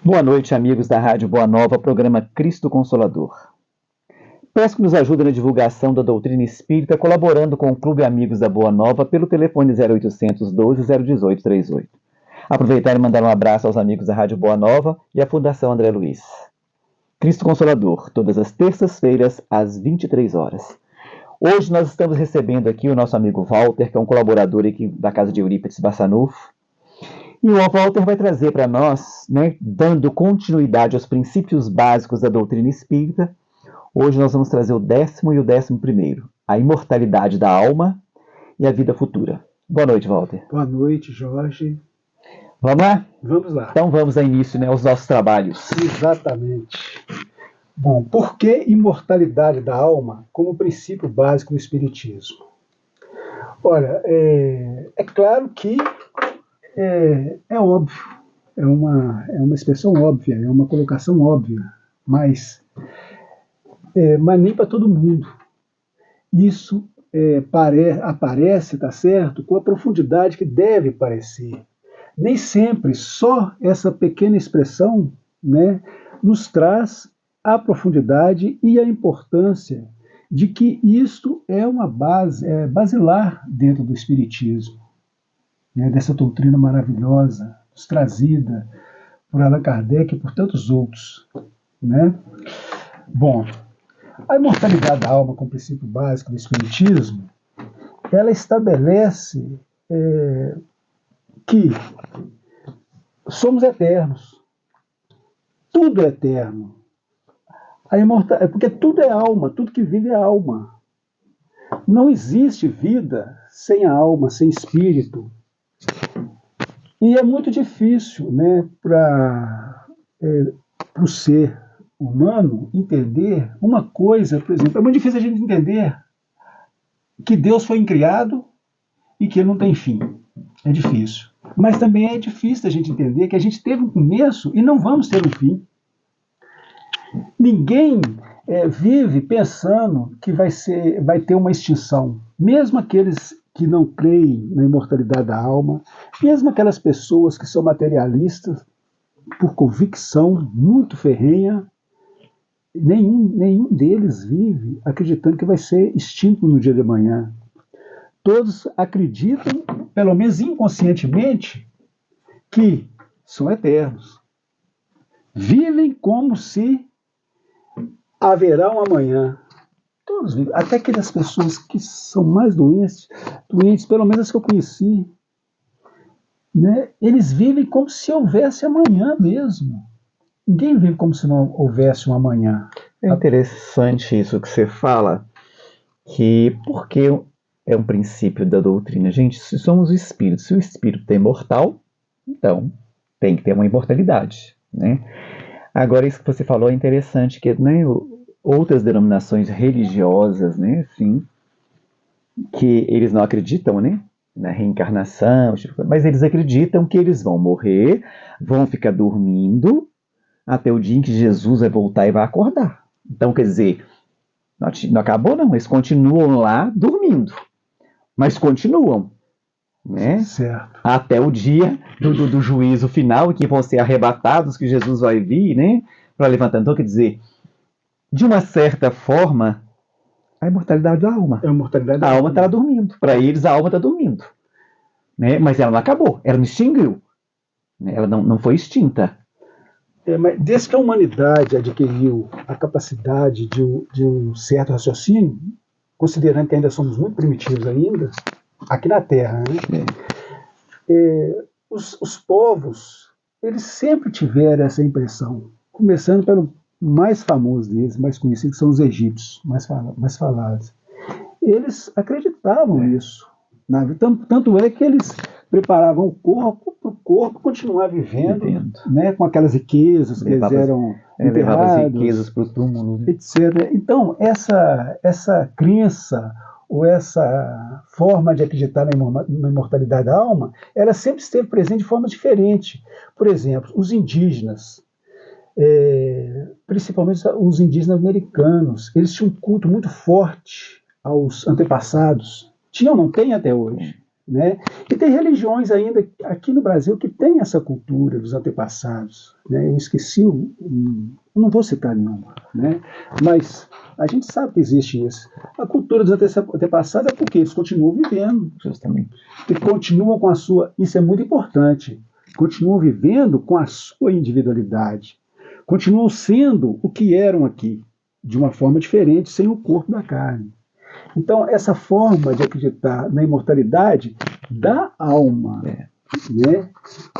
Boa noite, amigos da Rádio Boa Nova, programa Cristo Consolador. Peço que nos ajude na divulgação da doutrina espírita, colaborando com o Clube Amigos da Boa Nova pelo telefone 0800 12 018 38. Aproveitar e mandar um abraço aos amigos da Rádio Boa Nova e à Fundação André Luiz. Cristo Consolador, todas as terças-feiras, às 23 horas. Hoje nós estamos recebendo aqui o nosso amigo Walter, que é um colaborador aqui da casa de Eurípides Bassanufo. E o Walter vai trazer para nós, dando continuidade aos princípios básicos da doutrina espírita. Hoje nós vamos trazer o 10º e o 11º, a imortalidade da alma e a vida futura. Boa noite, Walter. Boa noite, Jorge. Vamos lá? Vamos lá. Então vamos ao início, aos nossos trabalhos. Exatamente. Bom, por que imortalidade da alma como princípio básico do Espiritismo? Olha, é claro que é óbvio, é uma expressão óbvia, é uma colocação óbvia, mas nem para todo mundo. Isso aparece, tá certo, com a profundidade que deve parecer. Nem sempre só essa pequena expressão, nos traz a profundidade e a importância de que isto é uma base basilar dentro do Espiritismo. Dessa doutrina maravilhosa, trazida por Allan Kardec e por tantos outros. Bom, a imortalidade da alma como princípio básico do Espiritismo, ela estabelece que somos eternos. Tudo é eterno. Porque tudo é alma, tudo que vive é alma. Não existe vida sem a alma, sem espírito. E é muito difícil para o ser humano entender uma coisa, por exemplo, é muito difícil a gente entender que Deus foi incriado e que ele não tem fim. É difícil. Mas também é difícil a gente entender que a gente teve um começo e não vamos ter um fim. Ninguém vive pensando que vai ter uma extinção. Mesmo aqueles que não creem na imortalidade da alma, mesmo aquelas pessoas que são materialistas por convicção muito ferrenha, nenhum deles vive acreditando que vai ser extinto no dia de amanhã. Todos acreditam, pelo menos inconscientemente, que são eternos. Vivem como se haverá um amanhã. Todos vivem. Até aquelas pessoas que são mais doentes, pelo menos as que eu conheci, eles vivem como se houvesse amanhã mesmo. Ninguém vive como se não houvesse um amanhã. É interessante isso que você fala, que porque é um princípio da doutrina. Gente, se somos o espírito, se o espírito é imortal, então tem que ter uma imortalidade. Agora, isso que você falou é interessante, que outras denominações religiosas, assim, que eles não acreditam, na reencarnação, mas eles acreditam que eles vão morrer, vão ficar dormindo até o dia em que Jesus vai voltar e vai acordar. Então, quer dizer, não acabou não, eles continuam lá dormindo, mas continuam, Certo. Até o dia do juízo final, que vão ser arrebatados, que Jesus vai vir, para levantar. Então, quer dizer, de uma certa forma, a imortalidade da alma. É a imortalidade da alma. A alma está dormindo. Para eles, a alma está dormindo. Mas ela não acabou, ela não extinguiu. Ela não foi extinta. Mas desde que a humanidade adquiriu a capacidade de um certo raciocínio, considerando que ainda somos muito primitivos ainda, aqui na Terra, os povos, eles sempre tiveram essa impressão, começando pelo mais famoso deles, mais conhecido, que são os egípcios, mais falados. Eles acreditavam nisso. Tanto é que eles preparavam o corpo para o corpo continuar vivendo. Com aquelas riquezas que eles eram enterrados, as riquezas para o túmulo, etc. Então, essa crença ou essa forma de acreditar na imortalidade da alma, ela sempre esteve presente de forma diferente. Por exemplo, os indígenas, principalmente os indígenas americanos, eles tinham um culto muito forte aos antepassados. Tinham, não tem até hoje. né? E tem religiões ainda aqui no Brasil que tem essa cultura dos antepassados, né? Eu esqueci, não vou citar nenhuma, né? Mas a gente sabe que existe isso. A cultura dos antepassados é porque eles continuam vivendo, Justamente. e continuam com a sua, isso é muito importante, continuam vivendo com a sua individualidade, continuam sendo o que eram aqui, de uma forma diferente, sem o corpo da carne. Então, essa forma de acreditar na imortalidade da alma, né?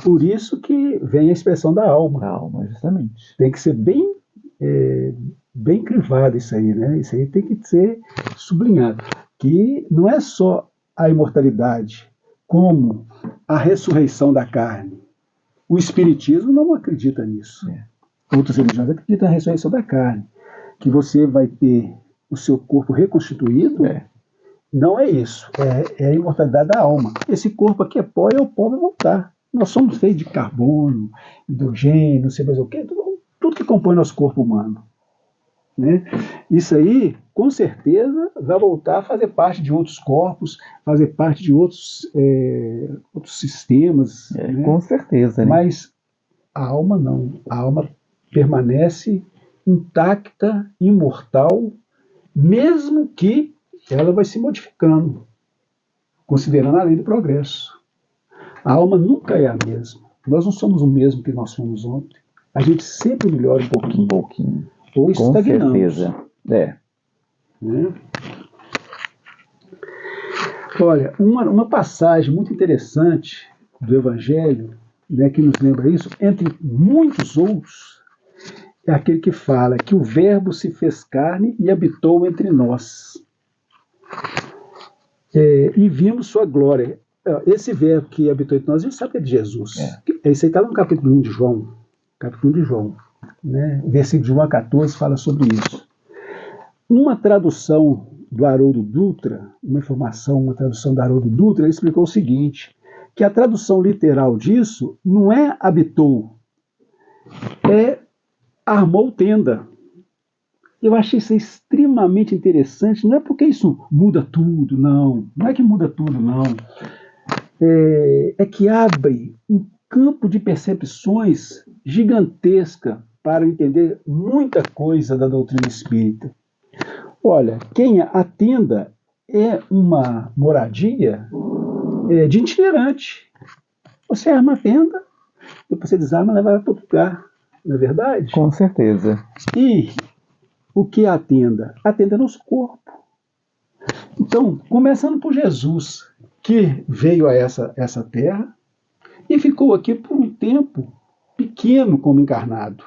Por isso que vem a expressão da alma. A alma, justamente. Tem que ser bem crivado isso aí, né? Isso aí tem que ser sublinhado. Que não é só a imortalidade, como a ressurreição da carne. O Espiritismo não acredita nisso. Outras religiões acreditam na ressurreição da carne. Que você vai ter o seu corpo reconstituído, não é isso. É a imortalidade da alma. Esse corpo aqui é pó e o pó vai voltar. Nós somos feitos de carbono, hidrogênio, não sei mais o quê, tudo que compõe nosso corpo humano. Né? Isso aí, com certeza, vai voltar a fazer parte de outros corpos, fazer parte de outros sistemas. Né? Com certeza. Né? Mas a alma não. A alma permanece intacta, imortal, mesmo que ela vai se modificando, considerando a lei do progresso. A alma nunca é a mesma. Nós não somos o mesmo que nós fomos ontem. A gente sempre melhora um pouquinho. Ou estagnamos. Com certeza. Né? Olha, uma passagem muito interessante do Evangelho, né, que nos lembra isso, entre muitos outros, é aquele que fala que o Verbo se fez carne e habitou entre nós. E vimos sua glória. Esse Verbo que habitou entre nós, a gente sabe que é de Jesus. Isso aí está no capítulo 1 de João. Capítulo 1 de João. Né? Versículo de 1 a 14 fala sobre isso. Uma tradução do Haroldo Dutra, uma tradução do Haroldo Dutra, ele explicou o seguinte, que a tradução literal disso não é habitou, é armou tenda. Eu achei isso extremamente interessante, não é porque isso muda tudo, não é que muda tudo, não. É que abre um campo de percepções gigantesca para entender muita coisa da doutrina espírita. Olha, a tenda é uma moradia de itinerante. Você arma a tenda, depois você desarma e leva para outro lugar. Não é verdade? Com certeza. E o que é a tenda? A tenda é nosso corpo. Então, começando por Jesus, que veio a essa terra e ficou aqui por um tempo pequeno como encarnado.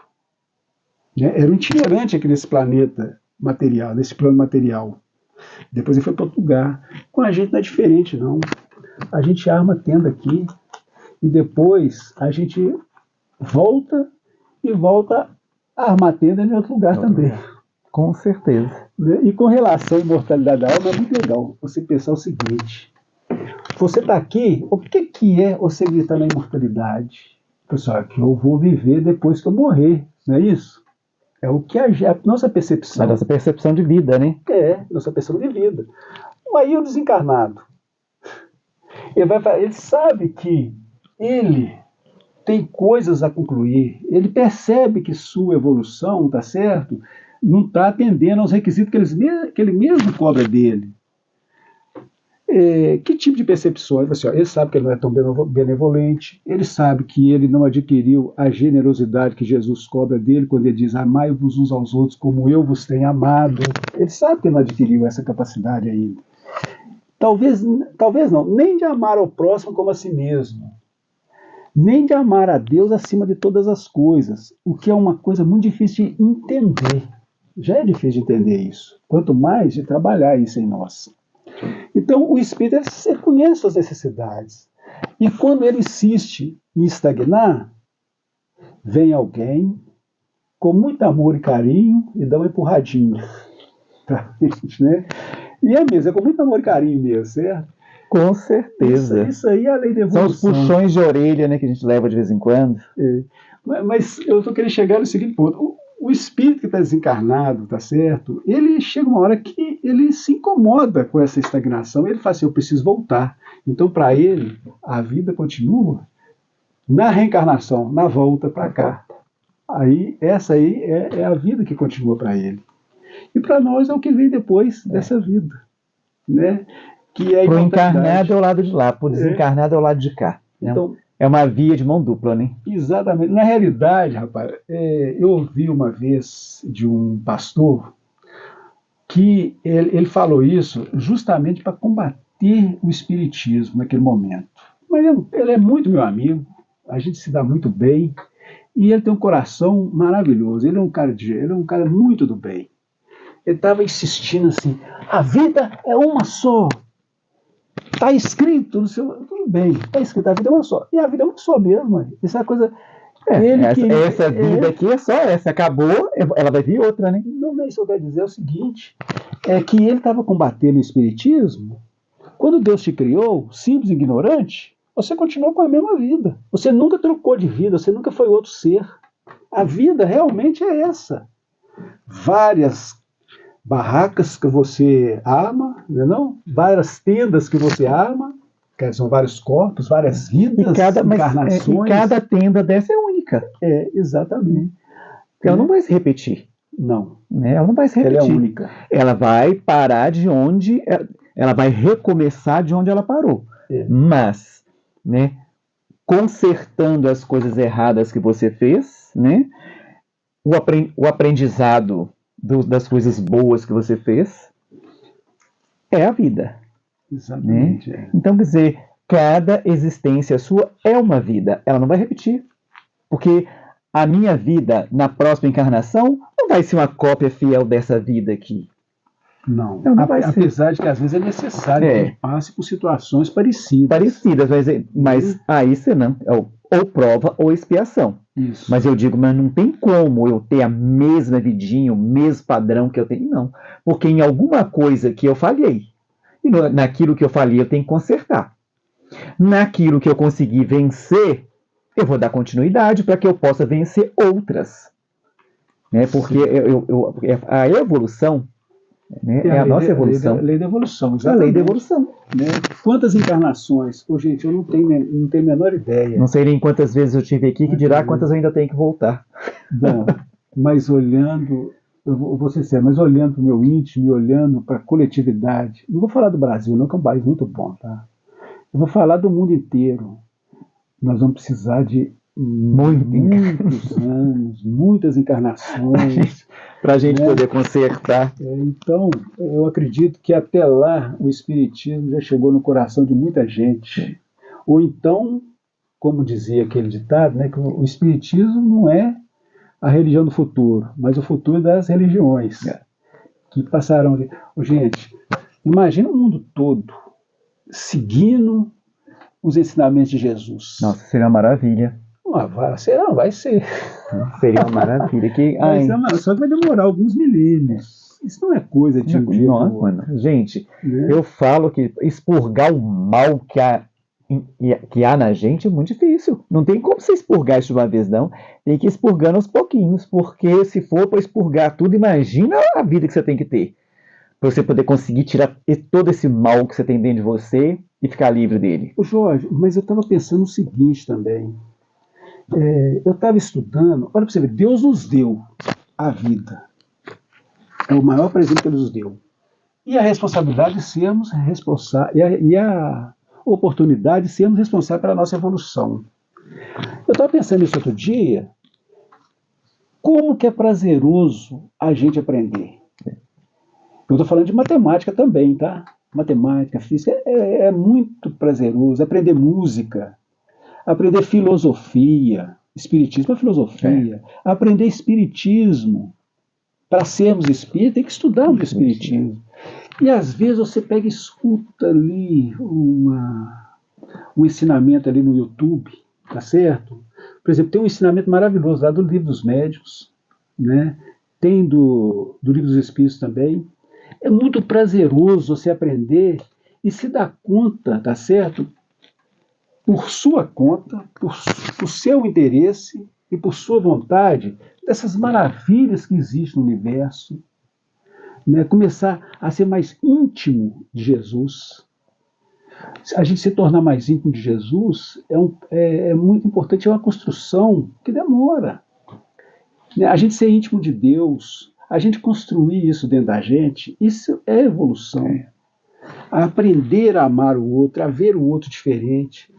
Né? Era um itinerante aqui nesse planeta material, nesse plano material. Depois ele foi para outro lugar. Com a gente não é diferente, não. A gente arma a tenda aqui e depois a gente volta a armar a tenda em outro lugar também. Com certeza. E com relação à imortalidade da alma, é muito legal você pensar o seguinte. Você está aqui, o que é você acreditar na imortalidade? Pessoal, que eu vou viver depois que eu morrer, não é isso? É o que a nossa percepção. A nossa percepção de vida, né? Nossa percepção de vida. Aí o desencarnado, ele sabe que ele tem coisas a concluir, ele percebe que sua evolução, tá certo, não está atendendo aos requisitos que ele mesmo cobra dele. Que tipo de percepções? Assim, ele sabe que ele não é tão benevolente, ele sabe que ele não adquiriu a generosidade que Jesus cobra dele quando ele diz amai-vos uns aos outros como eu vos tenho amado. Ele sabe que ele não adquiriu essa capacidade ainda. Talvez não, nem de amar ao próximo como a si mesmo, nem de amar a Deus acima de todas as coisas, o que é uma coisa muito difícil de entender. Já é difícil de entender isso, quanto mais de trabalhar isso em nós. Então, o espírito ele conhece suas necessidades. E quando ele insiste em estagnar, vem alguém com muito amor e carinho e dá uma empurradinha pra gente, né? E é mesmo, é com muito amor e carinho mesmo, certo? Com certeza. Isso aí é a lei da evolução. São os puxões de orelha, né, que a gente leva de vez em quando. Mas eu estou querendo chegar no seguinte ponto. o espírito que está desencarnado, tá certo? Ele chega uma hora que ele se incomoda com essa estagnação, ele fala assim, eu preciso voltar. Então, para ele, a vida continua na reencarnação, na volta para cá. Aí, essa aí é a vida que continua para ele. E para nós é o que vem depois dessa vida, né? Que é a Pro imortalidade. encarnado é o lado de lá, pro desencarnado é o lado de cá. Né? Então, é uma via de mão dupla, né? exatamente. Na realidade, rapaz, eu ouvi uma vez de um pastor que ele falou isso justamente para combater o espiritismo naquele momento. Mas ele é muito meu amigo, a gente se dá muito bem, e ele tem um coração maravilhoso. Ele é um cara muito do bem. Ele estava insistindo assim: a vida é uma só. Está escrito no seu. Tudo bem, está escrito, a vida é uma só. E a vida é uma só mesmo, mano. Isso é uma coisa. Essa vida aqui é só essa, acabou, ela vai vir outra, né? Não é isso que eu quero dizer, é o seguinte: é que ele estava combatendo o espiritismo. Quando Deus te criou, simples e ignorante, você continuou com a mesma vida. Você nunca trocou de vida, você nunca foi outro ser. A vida realmente é essa. Várias barracas que você arma, não? Várias tendas que você arma, que são vários corpos, várias vidas, encarnações. E cada tenda dessa é única. Exatamente. Ela não vai se repetir. Não. Né? Ela não vai se repetir. Ela é única. Ela vai parar de onde... Ela vai recomeçar de onde ela parou. Mas, né, consertando as coisas erradas que você fez, né, o aprendizado das coisas boas que você fez é a vida. Exatamente. Né? Então, quer dizer, cada existência sua é uma vida. Ela não vai repetir. Porque a minha vida, na próxima encarnação, não vai ser uma cópia fiel dessa vida aqui. Não apesar de que às vezes é necessário que a gente passe por situações parecidas. Mas aí você não. Ou prova ou expiação. Isso. Mas eu digo, mas não tem como eu ter a mesma vidinha, o mesmo padrão que eu tenho, não. Porque em alguma coisa que eu falhei, e naquilo que eu falhei eu tenho que consertar. Naquilo que eu consegui vencer, eu vou dar continuidade para que eu possa vencer outras. Né? Porque a evolução, né, é a nossa evolução. A lei da evolução, exatamente. A lei da evolução. Né? Quantas encarnações? Gente, eu não tenho a menor ideia. Não sei nem quantas vezes eu tive aqui, que dirá quantas eu ainda tenho que voltar. Bom, mas olhando, eu vou ser sério, mas olhando para o meu íntimo e olhando para a coletividade, não vou falar do Brasil, não, que é um país muito bom, tá? Eu vou falar do mundo inteiro. Nós vamos precisar de muitos anos, muitas encarnações, para a gente poder consertar. Então, eu acredito que até lá o Espiritismo já chegou no coração de muita gente. Ou então, como dizia aquele ditado, né, que o Espiritismo não é a religião do futuro, mas o futuro das religiões que passarão. Gente, imagina o mundo todo seguindo os ensinamentos de Jesus. Nossa, seria uma maravilha. Vai ser. Seria uma maravilha. Só que vai demorar alguns milênios. Isso não é coisa de um dia. Não, mano. Gente, eu falo que expurgar o mal que há na gente é muito difícil. Não tem como você expurgar isso de uma vez, não. Tem que ir expurgando aos pouquinhos, porque se for para expurgar tudo, imagina a vida que você tem que ter. Para você poder conseguir tirar todo esse mal que você tem dentro de você e ficar livre dele. Ô Jorge, mas eu estava pensando o seguinte também. Eu estava estudando, olha para você ver, Deus nos deu a vida. É o maior presente que Ele nos deu. E a responsabilidade de sermos responsáveis, e a oportunidade de sermos responsáveis pela nossa evolução. Eu estava pensando nisso outro dia, como que é prazeroso a gente aprender. Eu estou falando de matemática também, tá? Matemática, física, é muito prazeroso. Aprender música, aprender filosofia, espiritismo é filosofia, aprender espiritismo. Para sermos espíritas, tem que estudar o espiritismo. E às vezes você pega e escuta ali um ensinamento ali no YouTube, tá certo? Por exemplo, tem um ensinamento maravilhoso lá do Livro dos Médiuns, né? Tem do Livro dos Espíritos também. É muito prazeroso você aprender e se dar conta, tá certo? Por sua conta, por seu interesse e por sua vontade dessas maravilhas que existem no universo, né? Começar a ser mais íntimo de Jesus. A gente se tornar mais íntimo de Jesus é muito importante, é uma construção que demora, né? A gente ser íntimo de Deus, a gente construir isso dentro da gente, isso é evolução. A aprender a amar o outro, a ver o outro diferente,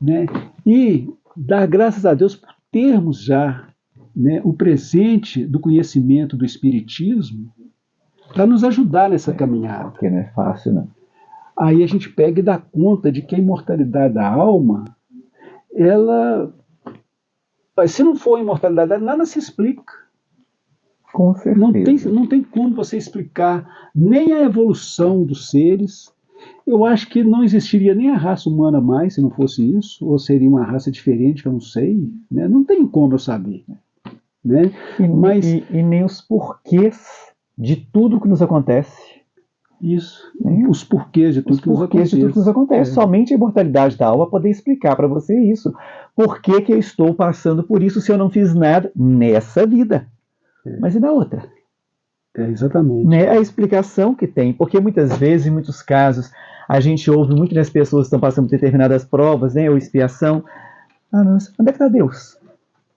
né? E dar graças a Deus por termos já, né, o presente do conhecimento do Espiritismo para nos ajudar nessa caminhada. Porque não é fácil, não. Aí a gente pega e dá conta de que a imortalidade da alma, ela, se não for a imortalidade, nada se explica. Com certeza. Não tem como você explicar nem a evolução dos seres. Eu acho que não existiria nem a raça humana mais se não fosse isso, ou seria uma raça diferente que eu não sei, né? Não tem como eu saber, né? E nem os porquês de tudo que nos acontece. Isso, os porquês de tudo que nos acontece. Somente a imortalidade da alma poder explicar para você isso. Por que que eu estou passando por isso se eu não fiz nada nessa vida? Mas e na outra? Exatamente. Né? A explicação que tem, porque muitas vezes, em muitos casos, a gente ouve muito das pessoas que estão passando por determinadas provas, né, ou expiação. Ah, nossa, onde é que está Deus?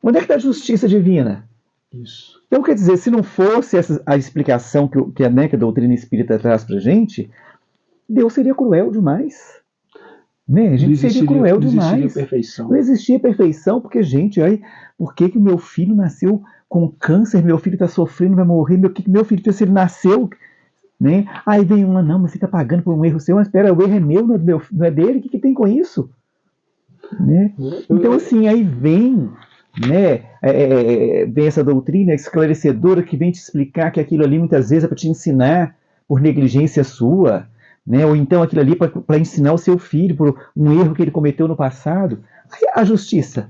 Onde é que está a justiça divina? Isso. Então, quer dizer, se não fosse a explicação que a doutrina espírita traz para a gente, Deus seria cruel demais. Né? A gente seria cruel demais. Não existiria perfeição. Não existia perfeição, porque, gente, aí, por que que meu filho nasceu com câncer, meu filho está sofrendo, vai morrer, meu filho fez se ele nasceu, né? Aí vem uma, não, mas você está pagando por um erro seu, mas espera, o erro é meu, não é dele, o que tem com isso? Né? Então, assim, aí vem, né, vem essa doutrina esclarecedora que vem te explicar que aquilo ali muitas vezes é para te ensinar por negligência sua, né? Ou então aquilo ali para ensinar o seu filho por um erro que ele cometeu no passado. Aí a justiça.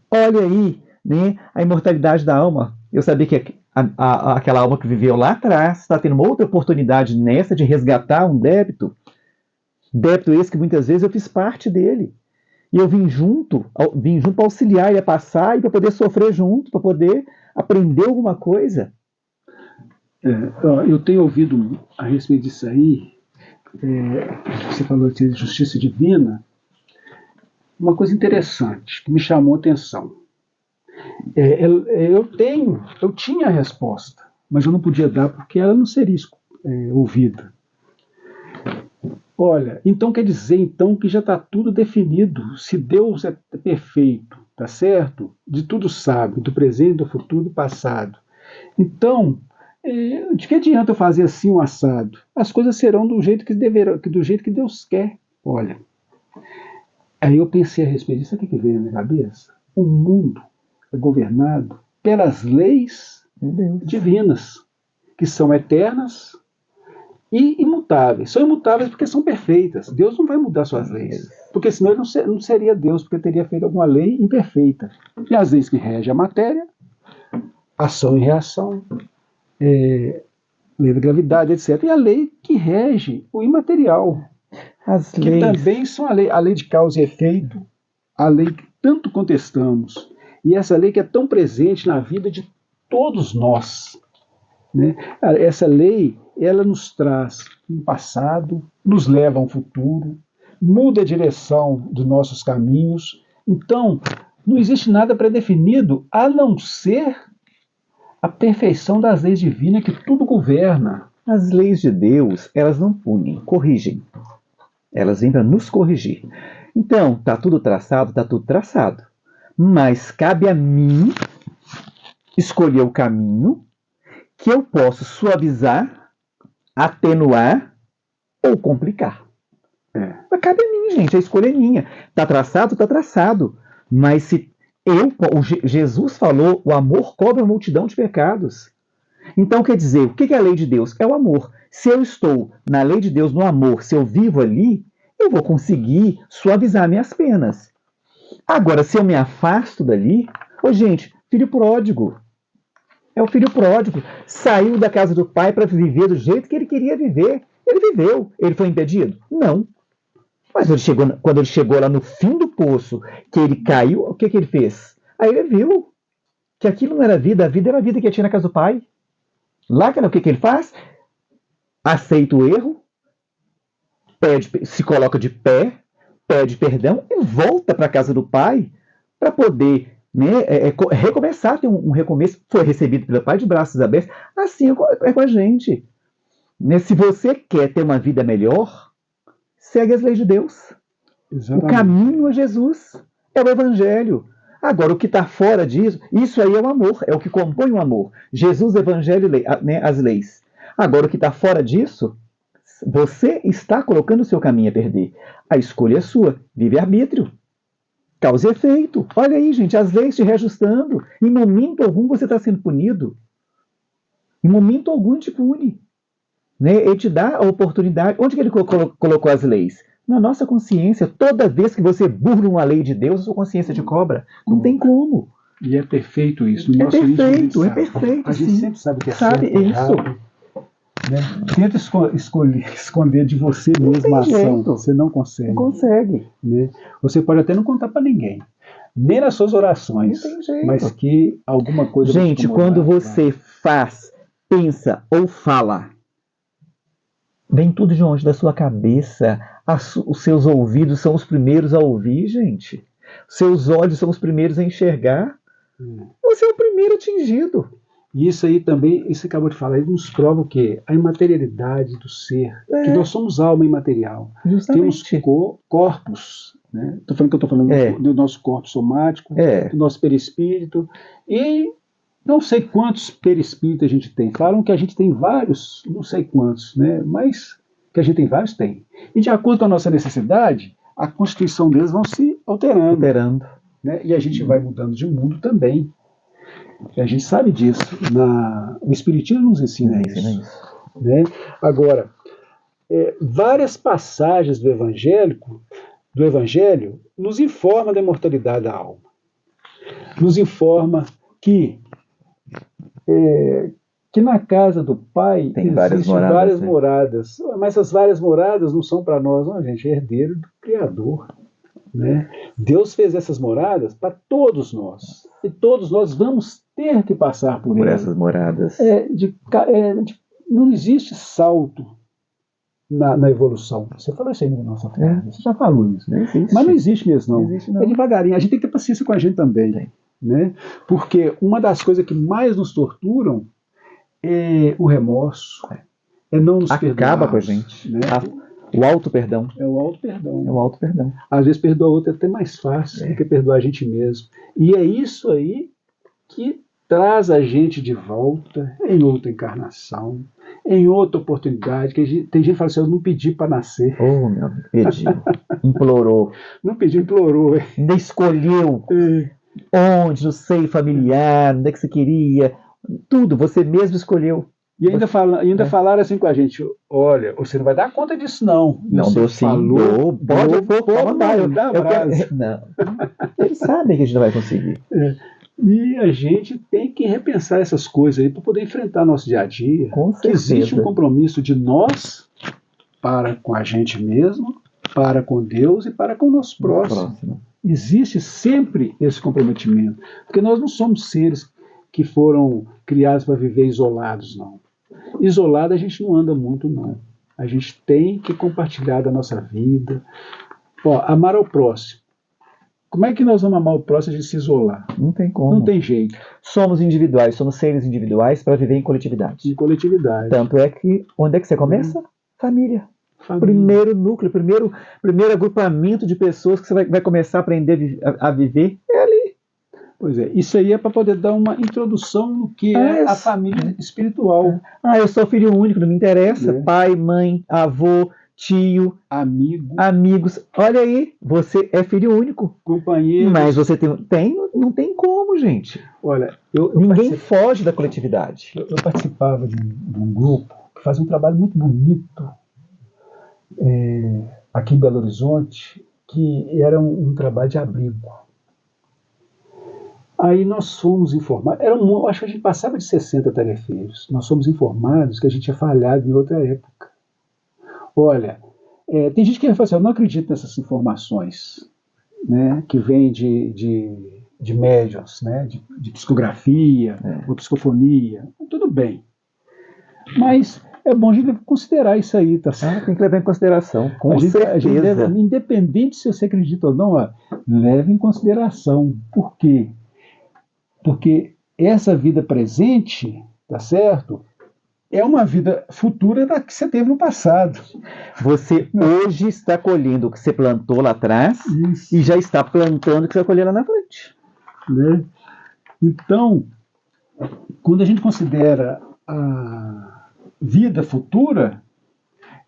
Olha aí, né, a imortalidade da alma. Eu sabia que aquela alma que viveu lá atrás está tendo uma outra oportunidade nessa de resgatar um débito. Débito esse que muitas vezes eu fiz parte dele. E eu vim junto para auxiliar ele a passar e para poder sofrer junto, para poder aprender alguma coisa. Eu tenho ouvido a respeito disso aí, você falou de justiça divina, uma coisa interessante que me chamou a atenção. Eu tinha a resposta, mas eu não podia dar porque ela não seria ouvida. Olha, então quer dizer então que já está tudo definido. Se Deus é perfeito, tá certo? De tudo sabe, do presente, do futuro, do passado. Então, de que adianta eu fazer assim um assado? As coisas serão do jeito que Deus quer. Olha, aí eu pensei a respeito disso, sabe o que veio na minha cabeça? O mundo é governado pelas leis divinas, que são eternas e imutáveis. São imutáveis porque são perfeitas. Deus não vai mudar suas leis, porque senão ele não seria Deus, porque teria feito alguma lei imperfeita. E as leis que regem a matéria, ação e reação, lei da gravidade, etc. E a lei que rege o imaterial, que também são a lei de causa e efeito, a lei que tanto contestamos, e essa lei que é tão presente na vida de todos nós, né? Essa lei, ela nos traz um passado, nos leva a um futuro, muda a direção dos nossos caminhos. Então, não existe nada pré-definido a não ser a perfeição das leis divinas que tudo governa. As leis de Deus, elas não punem, corrigem. Elas vêm para nos corrigir. Então, está tudo traçado, mas cabe a mim escolher o caminho que eu posso suavizar, atenuar ou complicar. Mas cabe a mim, gente, a escolha é minha. Está traçado. Mas se Jesus falou, o amor cobre a multidão de pecados. Então, quer dizer, o que é a lei de Deus? É o amor. Se eu estou na lei de Deus, no amor, se eu vivo ali, eu vou conseguir suavizar minhas penas. Agora, se eu me afasto dali, gente, filho pródigo. É o filho pródigo. Saiu da casa do pai para viver do jeito que ele queria viver. Ele viveu. Ele foi impedido? Não. Mas quando ele chegou lá no fim do poço, que ele caiu, o que ele fez? Aí ele viu que aquilo não era vida, a vida era a vida que ele tinha na casa do pai. Lá, o que ele faz? Aceita o erro, se coloca de pé, pede perdão e volta para a casa do pai para poder, né, recomeçar, ter um recomeço. Foi recebido pelo pai de braços abertos. Assim é com a gente. Né? Se você quer ter uma vida melhor, segue as leis de Deus. Exatamente. O caminho é Jesus, é o Evangelho. Agora, o que está fora disso, isso aí é o amor, é o que compõe o amor. Jesus, Evangelho, né, as leis. Agora, o que está fora disso, você está colocando o seu caminho a perder. A escolha é sua, livre-arbítrio. Causa e efeito. Olha aí, gente, as leis te reajustando. Em momento algum você está sendo punido. Em momento algum te pune. Né? Ele te dá a oportunidade. Onde que ele colocou as leis? Na nossa consciência. Toda vez que você burla uma lei de Deus, a sua consciência te cobra. Não tem como. E é perfeito isso. É perfeito, é perfeito. A gente sempre sabe que é certo, sabe isso. Né? Tenta esconder de você mesmo a ação. Você não consegue. Não consegue. Né? Você pode até não contar para ninguém. Nem nas suas orações. Não tem jeito. Mas que alguma coisa... Gente, quando você faz, pensa ou fala, vem tudo de onde? Da sua cabeça. Os seus ouvidos são os primeiros a ouvir, gente. Seus olhos são os primeiros a enxergar. Você é o primeiro atingido. E isso aí também, isso que acabou de falar, ele nos prova o quê? A imaterialidade do ser. Que nós somos alma imaterial. Justamente. Temos corpos. Né? Estou falando que eu estou falando do nosso corpo somático, do nosso perispírito. E não sei quantos perispíritos a gente tem. Falam que a gente tem vários, não sei quantos, né? Mas que a gente tem vários, tem. E de acordo com a nossa necessidade, a constituição deles vão se alterando. Né? E a gente vai mudando de mundo também. E a gente sabe disso. O Espiritismo nos ensina isso. Né? Agora, várias passagens do Evangelho nos informam da imortalidade da alma. Nos informa que na casa do Pai tem várias moradas. Mas essas várias moradas não são para nós, não, gente, é herdeiro do Criador. Né? Deus fez essas moradas para todos nós. E todos nós vamos ter que passar por essas moradas. Não existe salto na evolução. Você falou isso aí na nossa frase. Você já falou isso. Mas não existe mesmo, não. É devagarinho. A gente tem que ter paciência com a gente também. Né? Porque uma das coisas que mais nos torturam é o remorso. É não nos perdoar. Acaba com a gente. Né? O auto-perdão. É o auto-perdão. É o auto-perdão. Às vezes perdoar o outro é até mais fácil do que perdoar a gente mesmo. E é isso aí que traz a gente de volta em outra encarnação, em outra oportunidade. Que tem gente que fala assim, eu não pedi para nascer. Oh, meu Deus, pediu. Implorou. Não pediu, implorou. Ainda escolheu onde, no seio familiar, onde é que você queria. Tudo, você mesmo escolheu. E ainda falaram assim com a gente, olha, você não vai dar conta disso, não. Não, dou sim. Pode mandar. Não. Eles sabem que a gente não vai conseguir. E a gente tem que repensar essas coisas aí para poder enfrentar nosso dia a dia. Com certeza. Que existe um compromisso de nós para com a gente mesmo, para com Deus e para com o nosso próximo. Existe sempre esse comprometimento. Porque nós não somos seres que foram criados para viver isolados, não. Isolado a gente não anda muito, não. A gente tem que compartilhar da nossa vida. Amar ao próximo. Como é que nós vamos amar o próximo se a gente se isolar? Não tem como. Não tem jeito. Somos individuais, somos seres individuais para viver em coletividade. Em coletividade. Tanto é que, onde é que você começa? Família. Primeiro núcleo, primeiro agrupamento de pessoas que você vai começar a aprender a viver é ali. Pois é, isso aí é para poder dar uma introdução no que é a família espiritual. Eu sou filho único, não me interessa. Pai, mãe, avô, tio, amigos. Olha aí, você é filho único. Companheiro. Mas você não tem como, gente. Olha, ninguém foge da coletividade. Eu participava de um grupo que fazia um trabalho muito bonito aqui em Belo Horizonte, que era um trabalho de abrigo. Aí nós fomos informados, acho que a gente passava de 60 tarefeiros, nós fomos informados que a gente tinha falhado em outra época. Olha, tem gente que fala assim, eu não acredito nessas informações, né, que vêm de de médiuns, né? De psicografia, ou psicofonia, tudo bem. Mas é bom a gente considerar isso aí, tá certo? Tem que levar em consideração, com A gente certeza. deve, independente se você acredita ou não, leve em consideração. Por quê? Porque essa vida presente, tá certo? É uma vida futura da que você teve no passado. Você hoje está colhendo o que você plantou lá atrás. Isso. E já está plantando o que você vai colher lá na frente. Né? Então, quando a gente considera a vida futura,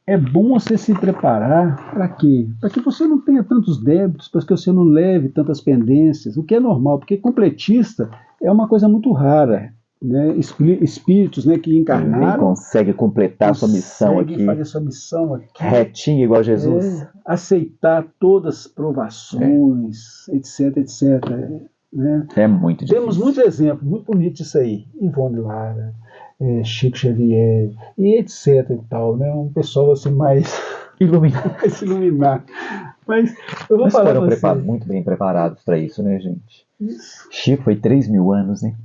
é bom você se preparar para quê? Para que você não tenha tantos débitos, para que você não leve tantas pendências, o que é normal, porque completista é uma coisa muito rara. Né? Espíritos, né, que encarnaram. Nem consegue completar a sua missão aqui. Consegue fazer sua missão aqui. Retinho, igual Jesus. Aceitar todas as provações, etc, etc. Né? É muito difícil. Temos muitos exemplos, muito bonitos disso aí. Ivone Lara, Chico Xavier, e etc e tal. Né? Um pessoal assim mais iluminado. Mas eu vou falar para você. Muito bem preparados para isso, né, gente? Isso. Chico foi 3.000 anos, né?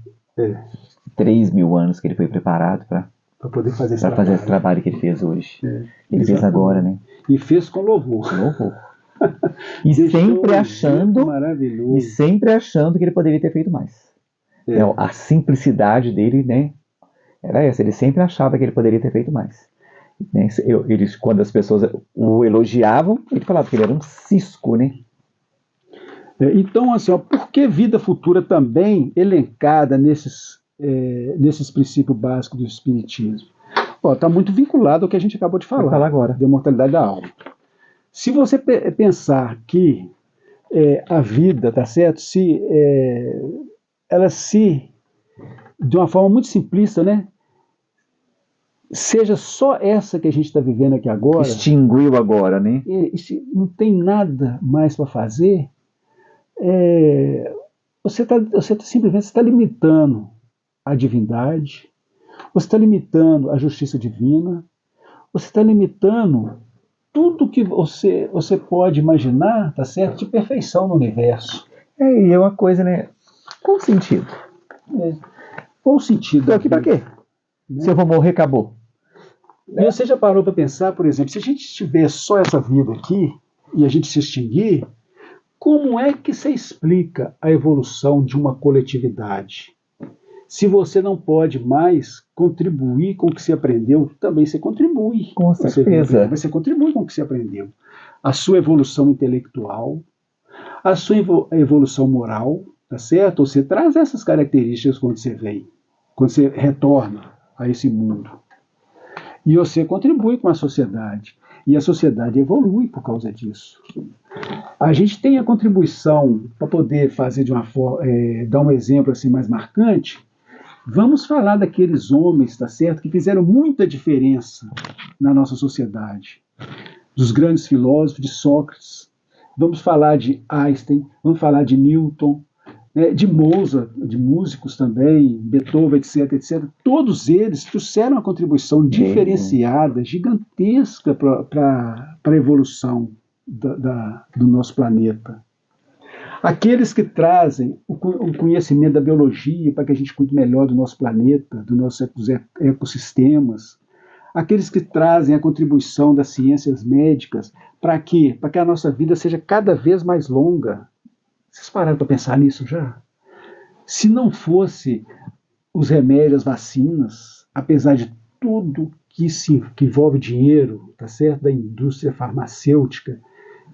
3.000 anos que ele foi preparado para poder fazer esse trabalho que ele fez hoje. Ele fez agora, né? E fez com louvor. E sempre achando maravilhoso. E sempre achando que ele poderia ter feito mais. A simplicidade dele, né? Era essa. Ele sempre achava que ele poderia ter feito mais. Quando as pessoas o elogiavam, ele falava que ele era um cisco, né? Então, assim, por que vida futura também elencada nesses princípios básicos do Espiritismo? Está muito vinculado ao que a gente acabou de falar agora, da imortalidade da alma. Se você pensar que a vida, tá certo? Ela de uma forma muito simplista, né? Seja só essa que a gente está vivendo aqui agora. Extinguiu agora, né? E não tem nada mais para fazer. Você simplesmente está limitando a divindade, você está limitando a justiça divina, você está limitando tudo que você pode imaginar, tá certo, de perfeição no universo. E é uma coisa, né? Qual o sentido? Qual o sentido? Estou aqui para quê? Se eu vou morrer, acabou. E você já parou para pensar, por exemplo, se a gente tiver só essa vida aqui e a gente se extinguir, como é que você explica a evolução de uma coletividade? Se você não pode mais contribuir com o que você aprendeu, também você contribui. Com certeza. Você contribui com o que você aprendeu. A sua evolução intelectual, a sua evolução moral, tá certo? Você traz essas características quando você vem, quando você retorna a esse mundo. E você contribui com a sociedade. E a sociedade evolui por causa disso. A gente tem a contribuição para poder fazer de uma forma, dar um exemplo assim mais marcante. Vamos falar daqueles homens, tá certo, que fizeram muita diferença na nossa sociedade. Dos grandes filósofos, de Sócrates. Vamos falar de Einstein, vamos falar de Newton, né, de Mozart, de músicos também, Beethoven, etc, etc. Todos eles trouxeram uma contribuição diferenciada, gigantesca para a evolução do nosso planeta. Aqueles que trazem o conhecimento da biologia para que a gente cuide melhor do nosso planeta, dos nossos ecossistemas. Aqueles que trazem a contribuição das ciências médicas para quê? Para que a nossa vida seja cada vez mais longa. Vocês pararam para pensar nisso já? Se não fosse os remédios, as vacinas, apesar de tudo que envolve dinheiro, tá certo? Da indústria farmacêutica,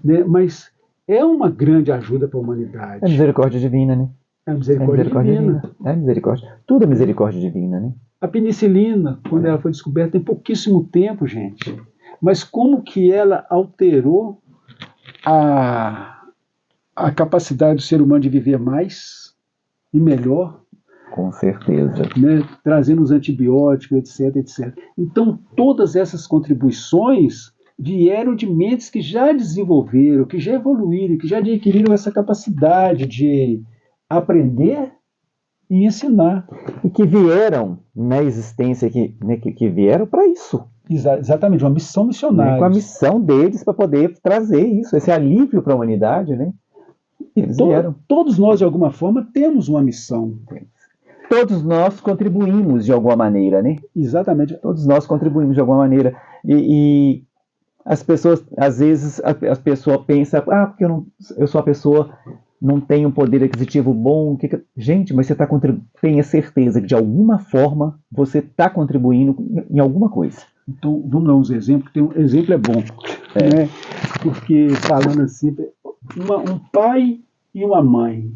né? Mas é uma grande ajuda para a humanidade. É a misericórdia divina, né? É a misericórdia divina. É a misericórdia. Tudo é misericórdia divina, né? A penicilina, quando ela foi descoberta, tem pouquíssimo tempo, gente. Mas como que ela alterou a capacidade do ser humano de viver mais e melhor? Com certeza. Né? Trazendo os antibióticos, etc, etc. Então, todas essas contribuições vieram de mentes que já desenvolveram, que já evoluíram, que já adquiriram essa capacidade de aprender e ensinar. E que vieram na existência, que vieram para isso. Exatamente, uma missão missionária. Com a missão deles para poder trazer isso, esse alívio para a humanidade, né? Eles vieram. Todos nós, de alguma forma, temos uma missão. Todos nós contribuímos de alguma maneira, né? Exatamente. Todos nós contribuímos de alguma maneira. E as pessoas, às vezes, a pessoa pensa, porque eu sou a pessoa, não tenho um poder aquisitivo bom. Gente, mas você tenha certeza que de alguma forma você está contribuindo em alguma coisa. Então, vamos dar uns exemplos, que um exemplo é bom. Né? Porque, falando assim, um pai e uma mãe,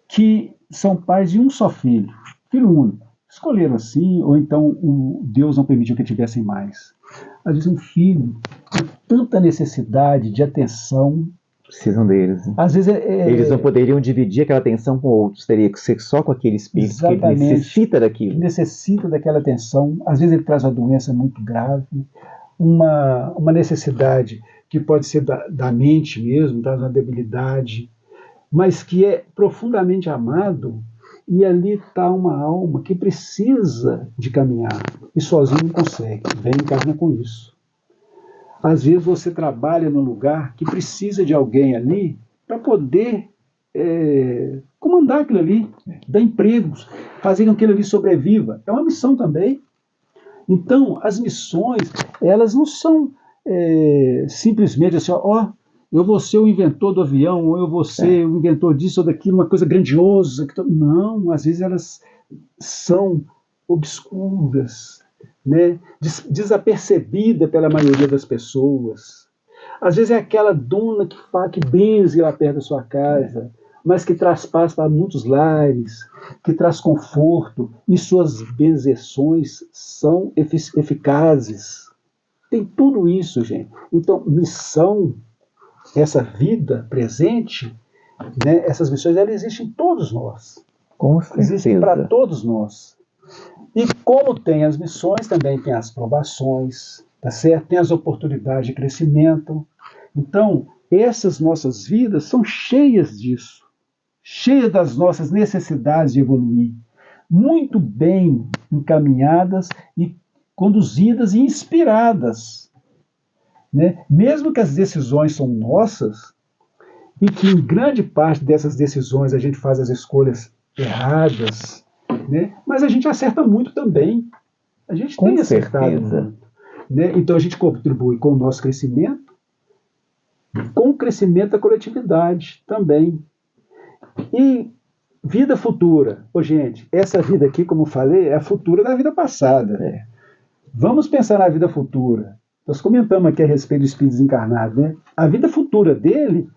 que são pais de um só filho único, escolheram assim, ou então Deus não permitiu que tivessem mais. Às vezes um filho com tanta necessidade de atenção, precisam deles. Às vezes eles não poderiam dividir aquela atenção com outros, teria que ser só com aquele espírito. Exatamente, que ele necessita daquilo. Necessita daquela atenção. Às vezes ele traz uma doença muito grave, uma necessidade que pode ser da mente mesmo, traz uma debilidade, mas que é profundamente amado, e ali está uma alma que precisa de caminhar, e sozinho não consegue, vem e encarna com isso. Às vezes você trabalha num lugar que precisa de alguém ali para poder comandar aquilo ali, dar empregos, fazer com que aquilo ali sobreviva. É uma missão também. Então, as missões, elas não são simplesmente assim, eu vou ser o inventor do avião, ou eu vou ser o inventor disso ou daquilo, uma coisa grandiosa. Não, às vezes elas são obscuras, né? Desapercebida pela maioria das pessoas. Às vezes é aquela dona que benze lá perto da sua casa, mas que traz paz para muitos lares, que traz conforto, e suas benzeções são eficazes. Tem tudo isso, gente. Então, missão, essa vida presente, né, essas missões, elas existem em todos nós. Com certeza. Existem para todos nós. E como tem as missões, também tem as provações, tá certo? Tem as oportunidades de crescimento. Então, essas nossas vidas são cheias disso, cheias das nossas necessidades de evoluir, muito bem encaminhadas e conduzidas e inspiradas, né? Mesmo que as decisões são nossas, e que em grande parte dessas decisões a gente faz as escolhas erradas, né? Mas a gente acerta muito também. A gente tem acertado muito, né? Então a gente contribui com o nosso crescimento, com o crescimento da coletividade também. E vida futura. Gente, essa vida aqui, como eu falei, é a futura da vida passada. Vamos pensar na vida futura. Nós comentamos aqui a respeito do espírito desencarnado, né? A vida futura dele,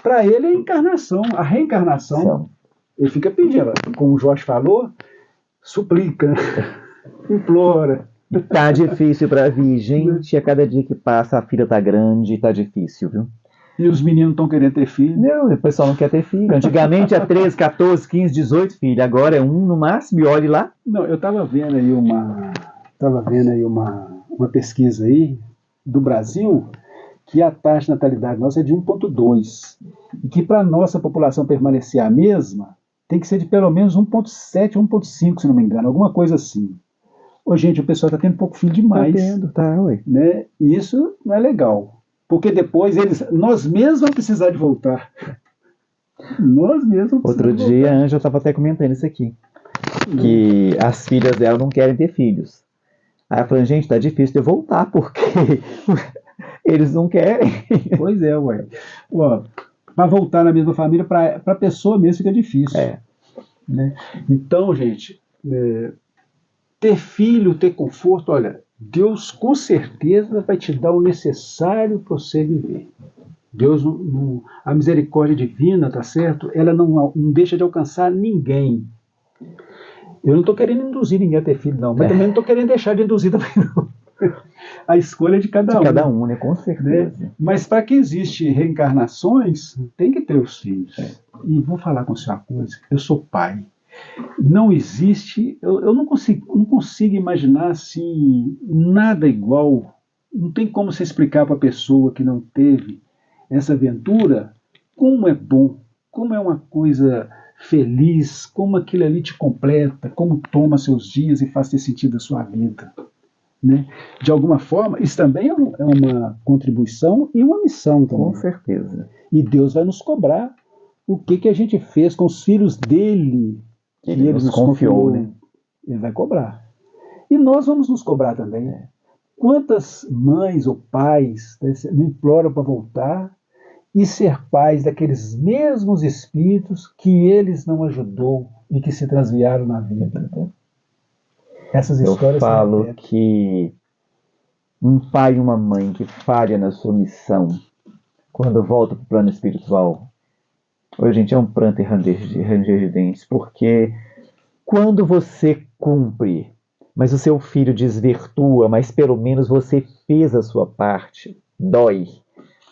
para ele, é a encarnação, a reencarnação. Ele fica pedindo, como o Jorge falou, suplica, implora. Tá difícil para vir, gente. A cada dia que passa, a filha tá grande, tá difícil, viu? E os meninos estão querendo ter filho? Não, o pessoal não quer ter filho. Antigamente é 13, 14, 15, 18 filhos. Agora é um no máximo, e olhe lá. Não, eu estava vendo aí uma pesquisa aí do Brasil, que a taxa de natalidade nossa é de 1,2. E que para a nossa população permanecer a mesma, tem que ser de pelo menos 1,7, 1,5, se não me engano, alguma coisa assim. Gente, o pessoal está tendo pouco filho demais. Tá tendo, tá, ué. Né? E isso não é legal. Porque depois nós mesmos vamos precisar de voltar. Nós mesmos vamos Outro dia a Ângela estava até comentando isso aqui. Que as filhas dela não querem ter filhos. Aí ela falou, gente, tá difícil de eu voltar, porque eles não querem. Pois é, ué. Para voltar na mesma família, para a pessoa mesmo fica difícil. Né? Então, gente, ter filho, ter conforto, olha, Deus com certeza vai te dar o necessário para você viver. Deus, a misericórdia divina, tá certo? Ela não deixa de alcançar ninguém. Eu não estou querendo induzir ninguém a ter filho, não. Mas também não estou querendo deixar de induzir também, não. A escolha é de cada um. De cada um, né? Com certeza. Né? Mas para que existe reencarnações, tem que ter os filhos. E vou falar com você uma coisa. Eu sou pai. Não existe, eu não consigo imaginar assim, nada igual. Não tem como você explicar para a pessoa que não teve essa aventura como é bom, como é uma coisa feliz, como aquilo ali te completa, como toma seus dias e faz ter sentido a sua vida. Né? De alguma forma, isso também é uma contribuição e uma missão também. Com certeza. E Deus vai nos cobrar o que a gente fez com os filhos dele, que ele nos confiou, né? Ele vai cobrar. E nós vamos nos cobrar também. Quantas mães ou pais, né, não imploram para voltar e ser pais daqueles mesmos espíritos que eles não ajudou e que se transviaram na vida? Né? Essas histórias. Eu falo que um pai e uma mãe que falha na sua missão, quando volta para o plano espiritual, hoje, gente, é um pranto e ranger de dentes, porque quando você cumpre, mas o seu filho desvirtua, mas pelo menos você fez a sua parte, dói,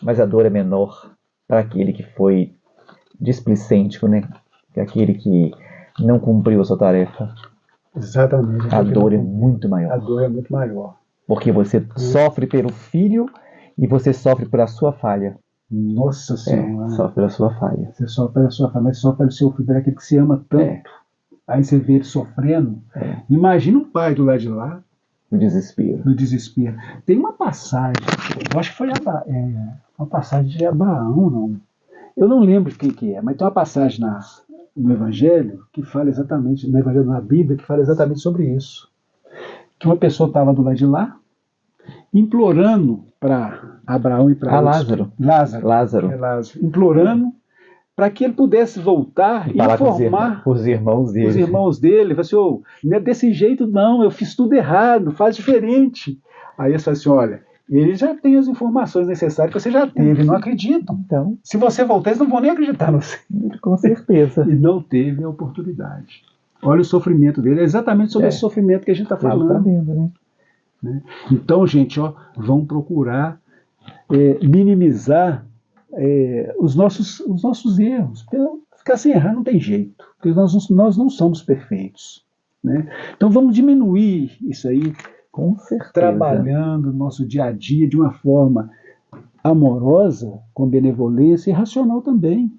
mas a dor é menor para aquele que foi displicente, né? Aquele que não cumpriu a sua tarefa. Exatamente. A dor é muito maior. A dor é muito maior. Porque você sofre pelo filho e você sofre pela sua falha. Nossa Senhora. Sofre pela sua falha. Você sofre pela sua falha, mas sofre pelo seu filho, aquele que você ama tanto. Aí você vê ele sofrendo. Imagina um pai do lado de lá. No desespero. No desespero. Tem uma passagem, eu acho que foi uma passagem de Abraão, não. Eu não lembro quem que é, mas tem uma passagem no Evangelho que fala exatamente, no Evangelho na Bíblia, que fala exatamente sobre isso. Que uma pessoa estava do lado de lá, implorando para Abraão e para Lázaro. Lázaro. Implorando para que ele pudesse voltar e informar os irmãos dele. Os irmãos dele. Ele falou assim, não é desse jeito não, eu fiz tudo errado, faz diferente. Aí eles falam assim, olha, ele já tem as informações necessárias que você já teve, não acreditam. Então, se você voltar, eles não vão nem acreditar no você. Com certeza. E não teve a oportunidade. Olha o sofrimento dele, é exatamente sobre esse sofrimento que a gente está falando. Tá vendo, né? Então, gente, vamos procurar minimizar os nossos erros. Porque ficar sem errar não tem jeito. Porque nós não somos perfeitos. Né? Então vamos diminuir isso aí, com certeza, trabalhando no nosso dia a dia de uma forma amorosa, com benevolência e racional também.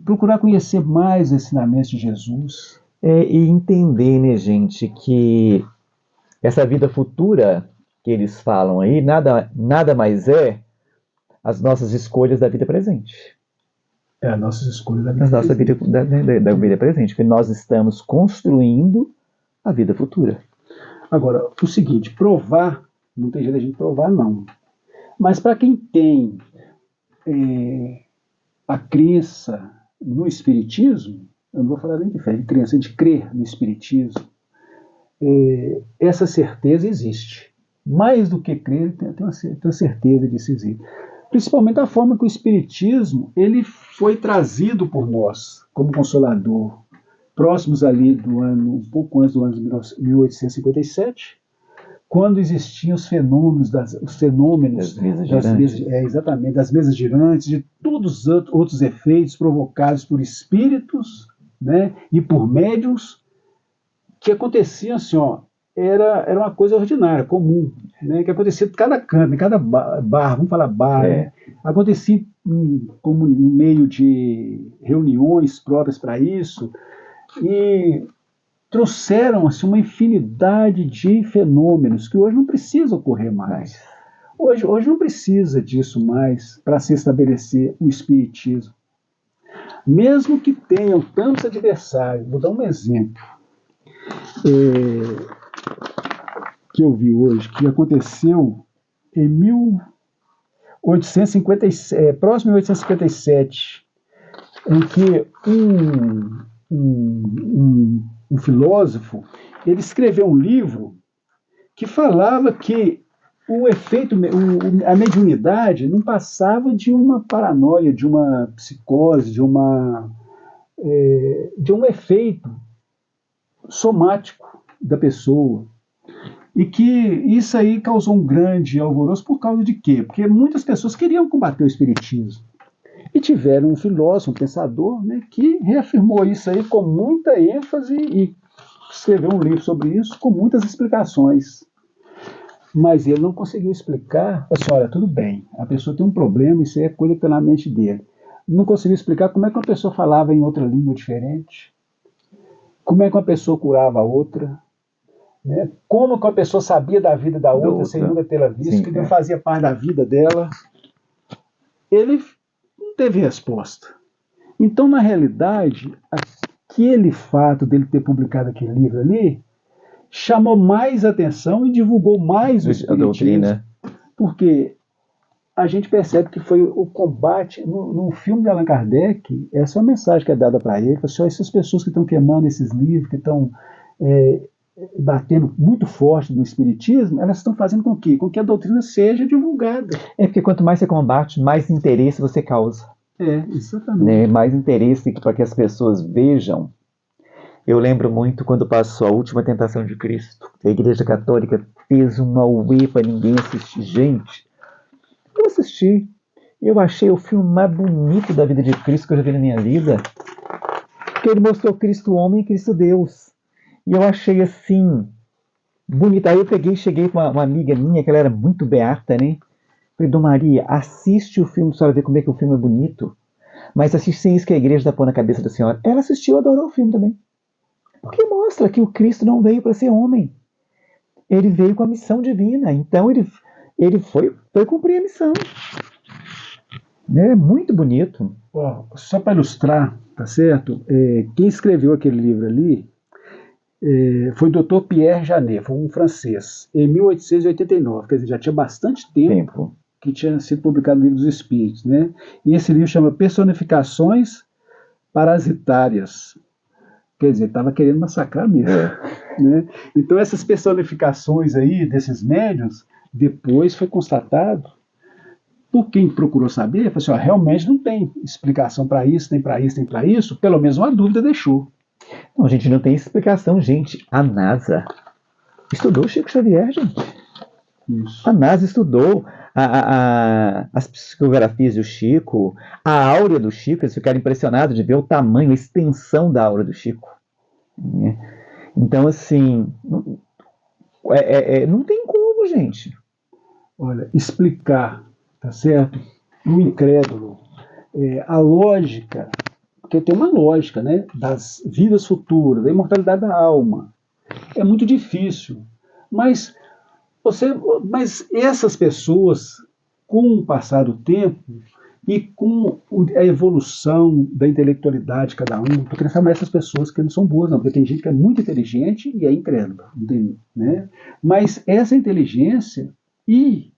Procurar conhecer mais os ensinamentos de Jesus. E entender, né, gente, que essa vida futura que eles falam aí, nada mais as nossas escolhas da vida presente. As nossas escolhas da vida presente, porque nós estamos construindo a vida futura. Agora, o seguinte, provar, não tem jeito de a gente provar, não. Mas para quem tem a crença no Espiritismo, eu não vou falar nem de fé, de crença, de crer no Espiritismo, essa certeza existe. Mais do que crer, tem uma certeza disso existe. Principalmente a forma que o Espiritismo ele foi trazido por nós como Consolador, próximos ali do ano, um pouco antes do ano de 1857, quando existiam os fenômenos das mesas girantes, de todos os outros efeitos provocados por espíritos, né, e por médiuns, que aconteciam assim, era uma coisa ordinária, comum, né, que acontecia em cada canto, em cada bar, vamos falar bar, né, acontecia como no meio de reuniões próprias para isso, e trouxeram assim, uma infinidade de fenômenos que hoje não precisa ocorrer mais. Hoje não precisa disso mais para se estabelecer o Espiritismo. Mesmo que tenham tantos adversários, vou dar um exemplo que eu vi hoje, que aconteceu em 1857, próximo de 1857, em que um filósofo, ele escreveu um livro que falava que o efeito, a mediunidade não passava de uma paranoia, de uma psicose, de um efeito somático da pessoa. E que isso aí causou um grande alvoroço por causa de quê? Porque muitas pessoas queriam combater o espiritismo. E tiveram um filósofo, um pensador, né, que reafirmou isso aí com muita ênfase e escreveu um livro sobre isso com muitas explicações. Mas ele não conseguiu explicar, assim, olha, tudo bem, a pessoa tem um problema, isso aí é coisa que está na mente dele. Não conseguiu explicar como é que uma pessoa falava em outra língua diferente, como é que uma pessoa curava a outra, né? Como que uma pessoa sabia da vida da outra sem nunca tê-la visto, sim, que não fazia parte da vida dela. Ele não teve resposta. Então, na realidade, aquele fato dele ter publicado aquele livro ali chamou mais atenção e divulgou mais o espiritismo, doutrina. Porque a gente percebe que foi o combate, no filme de Allan Kardec, essa é a mensagem que é dada para ele, assim, essas pessoas que estão queimando esses livros, que estão batendo muito forte no espiritismo, elas estão fazendo com que a doutrina seja divulgada. É porque quanto mais você combate, mais interesse você causa. Exatamente. Né? Mais interesse para que as pessoas vejam. Eu lembro muito quando passou A Última Tentação de Cristo. A Igreja Católica fez uma auê para ninguém assistir. Gente, eu assisti. Eu achei o filme mais bonito da vida de Cristo que eu já vi na minha vida. Porque ele mostrou Cristo homem e Cristo Deus. E eu achei assim, bonito. Aí eu cheguei com uma amiga minha, que ela era muito beata, né? Falei, Dona Maria, assiste o filme para ver como é que o filme é bonito. Mas assiste sem isso que a igreja está pondo na cabeça da senhora. Ela assistiu, adorou o filme também. Porque mostra que o Cristo não veio para ser homem. Ele veio com a missão divina. Então ele foi cumprir a missão. É muito bonito. Só para ilustrar, tá certo? Quem escreveu aquele livro ali foi o Dr. Pierre Janet, foi um francês, em 1889. Quer dizer, já tinha bastante tempo que tinha sido publicado o Livro dos Espíritos, né? E esse livro chama Personificações Parasitárias. Quer dizer, estava querendo massacrar mesmo. Né? Então, essas personificações aí, desses médiuns, depois foi constatado, por quem procurou saber, falou assim, realmente não tem explicação para isso, nem para isso, nem para isso, pelo menos uma dúvida deixou. Não, gente, não tem explicação, gente. A NASA estudou o Chico Xavier, gente. Isso. A NASA estudou as psicografias do Chico, a áurea do Chico. Eles ficaram impressionados de ver o tamanho, a extensão da áurea do Chico. Então, assim, não tem como, gente. Olha, explicar, tá certo? O incrédulo, a lógica, porque tem uma lógica, né, das vidas futuras, da imortalidade da alma. É muito difícil, mas essas pessoas, com o passar do tempo e com a evolução da intelectualidade de cada um, estou querendo falar essas pessoas que não são boas, não, porque tem gente que é muito inteligente e é incrédula, né? Mas essa inteligência e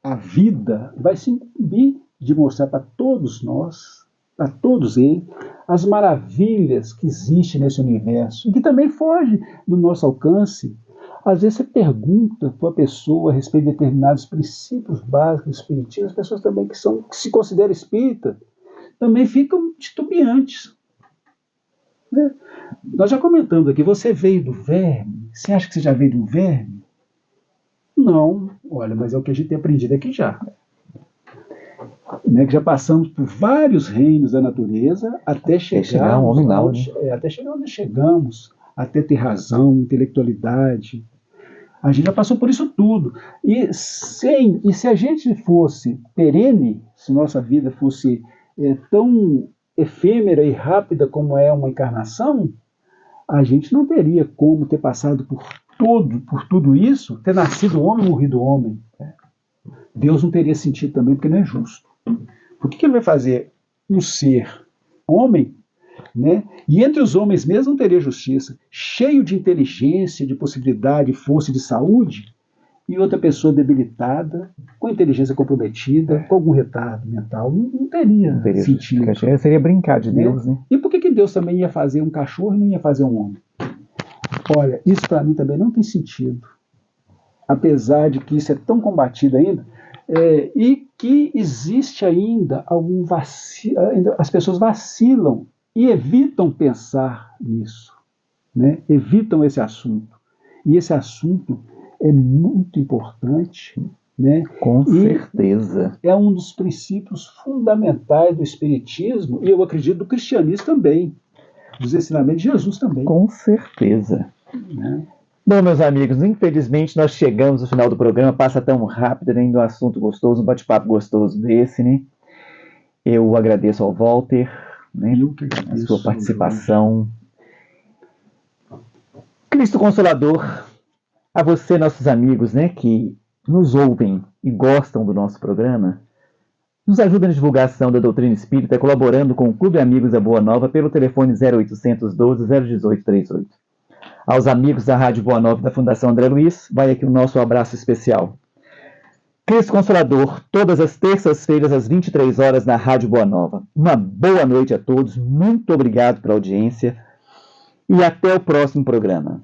a vida vai se incumbir de mostrar para todos nós, para todos eles, as maravilhas que existem nesse universo e que também foge do nosso alcance. Às vezes você pergunta para a pessoa a respeito de determinados princípios básicos do espiritismo, as pessoas também que se consideram espírita também ficam titubeantes. Né? Nós já comentamos aqui, você veio do verme? Você acha que você já veio de um verme? Não, olha, mas é o que a gente tem aprendido aqui já. Né, que já passamos por vários reinos da natureza até chegar onde chegamos, até ter razão, intelectualidade. A gente já passou por isso tudo. E se a gente fosse perene, se nossa vida fosse tão efêmera e rápida como é uma encarnação, a gente não teria como ter passado por tudo isso, ter nascido homem e morrido homem. Deus não teria sentido também, porque não é justo. Por que ele vai fazer um ser homem, né? E entre os homens mesmo não teria justiça, cheio de inteligência, de possibilidade, força e de saúde, e outra pessoa debilitada, com inteligência comprometida, com algum retardo mental, não teria sentido. Seria brincar de Deus, né? E por que Deus também ia fazer um cachorro e não ia fazer um homem? Olha, isso para mim também não tem sentido. Apesar de que isso é tão combatido ainda, e que existe ainda algum vacilo, as pessoas vacilam e evitam pensar nisso, né? Evitam esse assunto. E esse assunto é muito importante, né? Com certeza. É um dos princípios fundamentais do espiritismo e eu acredito do cristianismo também, dos ensinamentos de Jesus também. Com certeza. Né? Bom, meus amigos, infelizmente nós chegamos ao final do programa, passa tão rápido, né? Um assunto gostoso, um bate-papo gostoso desse, né? Eu agradeço ao Walter, né? A sua participação. Cristo Consolador, a você, nossos amigos, né, que nos ouvem e gostam do nosso programa, Nos ajuda na divulgação da doutrina espírita, colaborando com o Clube Amigos da Boa Nova pelo telefone 0800 12 018 38. Aos amigos da Rádio Boa Nova e da Fundação André Luiz, vai aqui o nosso abraço especial. Cristo Consolador, todas as terças-feiras às 23 horas na Rádio Boa Nova. Uma boa noite a todos, muito obrigado pela audiência e até o próximo programa.